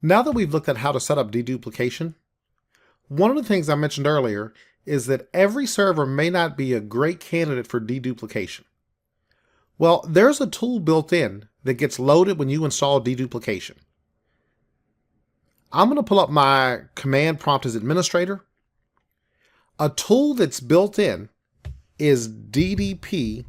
Now that we've looked at how to set up deduplication, one of the things I mentioned earlier is that every server may not be a great candidate for deduplication. Well, there's a tool built in that gets loaded when you install deduplication. I'm going to pull up my command prompt as administrator. A tool that's built in is DDPEval.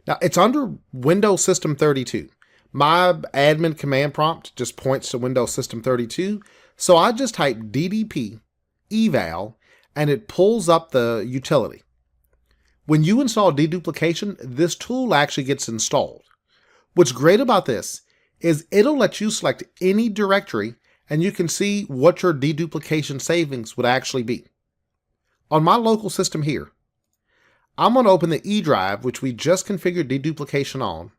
Now, it's under Windows System 32. My admin command prompt just points to Windows System 32, so I just type DDPEval and it pulls up the utility. When you install deduplication, this tool actually gets installed. What's great about this is it'll let you select any directory and you can see what your deduplication savings would actually be. On my local system here, I'm going to open the E drive, which we just configured deduplication on.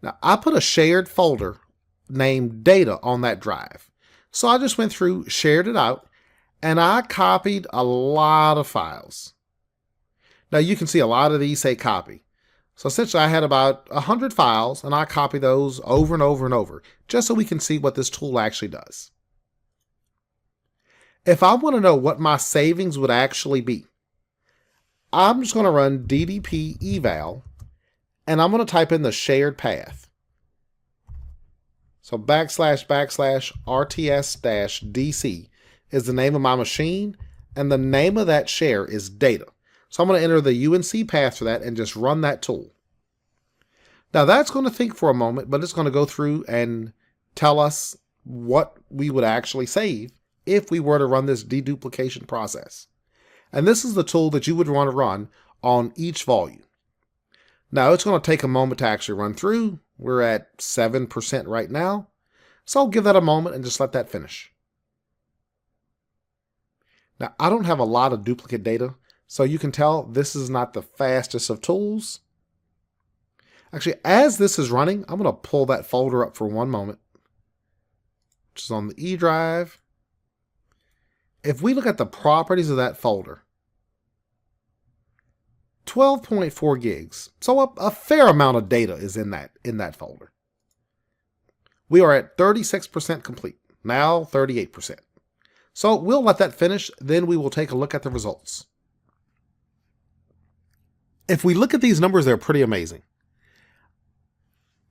Now, I put a shared folder named data on that drive. So I just went through, shared it out, and I copied a lot of files. Now you can see a lot of these say copy. So essentially I had about 100 files and I copy those over and over and over, just so we can see what this tool actually does. If I want to know what my savings would actually be, I'm just going to run DDPEval and I'm going to type in the shared path. So / RTS-DC is the name of my machine, and the name of that share is data. So I'm going to enter the UNC path for that and just run that tool. Now that's going to think for a moment, but it's going to go through and tell us what we would actually save if we were to run this deduplication process. And this is the tool that you would want to run on each volume. Now it's going to take a moment to actually run through. We're at 7% right now. So I'll give that a moment and just let that finish. Now I don't have a lot of duplicate data, so you can tell this is not the fastest of tools. Actually, as this is running, I'm going to pull that folder up for one moment, which is on the E drive. If we look at the properties of that folder, 12.4 gigs. So a fair amount of data is in that folder. We are at 36% complete, now 38%. So we'll let that finish, then we will take a look at the results. If we look at these numbers, they're pretty amazing.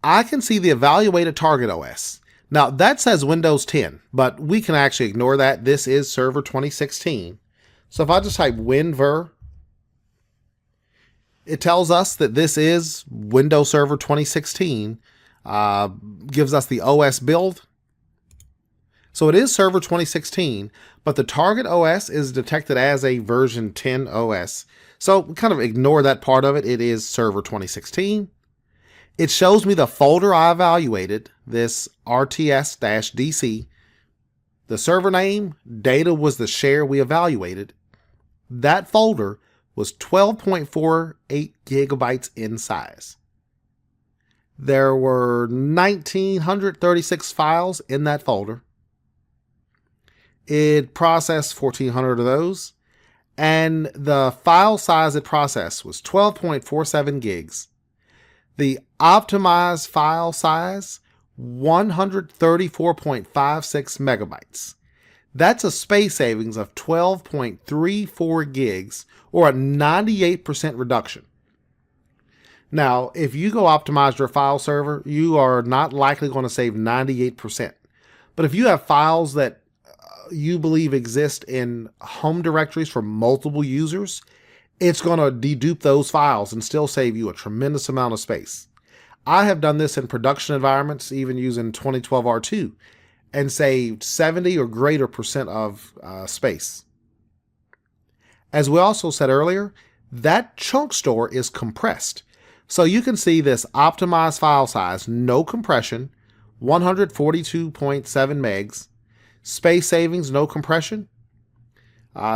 I can see the evaluated target OS. Now that says Windows 10, but we can actually ignore that. This is Server 2016. So if I just type WinVer, it tells us that this is Windows Server 2016, gives us the OS build. So it is Server 2016, but the target OS is detected as a version 10 OS. So we kind of ignore that part of it. It is Server 2016. It shows me the folder I evaluated, this RTS-DC. The server name, data was the share we evaluated. That folder was 12.48 gigabytes in size. There were 1,936 files in that folder. It processed 1,400 of those, and the file size it processed was 12.47 gigs. The optimized file size, 134.56 megabytes. That's a space savings of 12.34 gigs, or a 98% reduction. Now, if you go optimize your file server, you are not likely going to save 98%. But if you have files that you believe exist in home directories for multiple users, it's going to dedupe those files and still save you a tremendous amount of space. I have done this in production environments, even using 2012 R2, and saved 70 or greater percent of space. As we also said earlier, that chunk store is compressed. So you can see this optimized file size, no compression, 142.7 megs, space savings, no compression.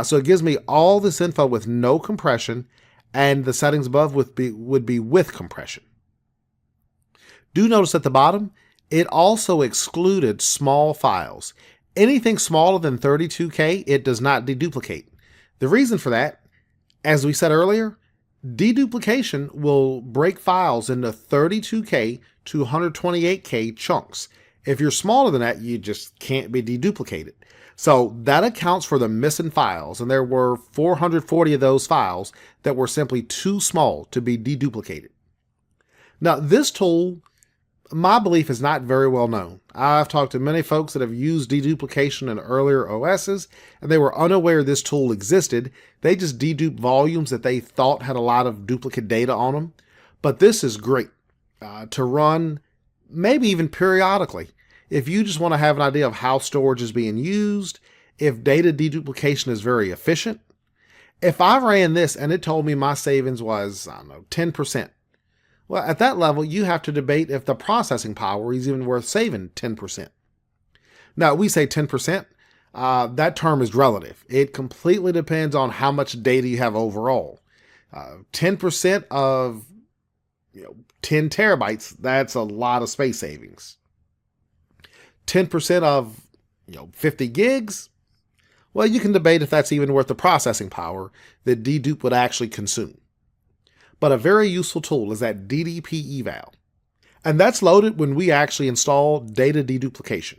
So it gives me all this info with no compression, and the settings above would be with compression. Do notice at the bottom, it also excluded small files. Anything smaller than 32K, it does not deduplicate. The reason for that, as we said earlier, Deduplication will break files into 32K to 128K chunks. If you're smaller than that, you just can't be deduplicated. So that accounts for the missing files, and there were 440 of those files that were simply too small to be deduplicated. Now, this tool, my belief, is not very well known. I've talked to many folks that have used deduplication in earlier OSs, and they were unaware this tool existed. They just deduped volumes that they thought had a lot of duplicate data on them. But this is great to run, maybe even periodically. If you just want to have an idea of how storage is being used, if data deduplication is very efficient. If I ran this and it told me my savings was, 10%, well, at that level, you have to debate if the processing power is even worth saving 10%. Now, we say 10%, that term is relative. It completely depends on how much data you have overall. 10% of 10 terabytes, that's a lot of space savings. 10% of 50 gigs, well, you can debate if that's even worth the processing power that dedupe would actually consume. But a very useful tool is that DDPEval. And that's loaded when we actually install data deduplication.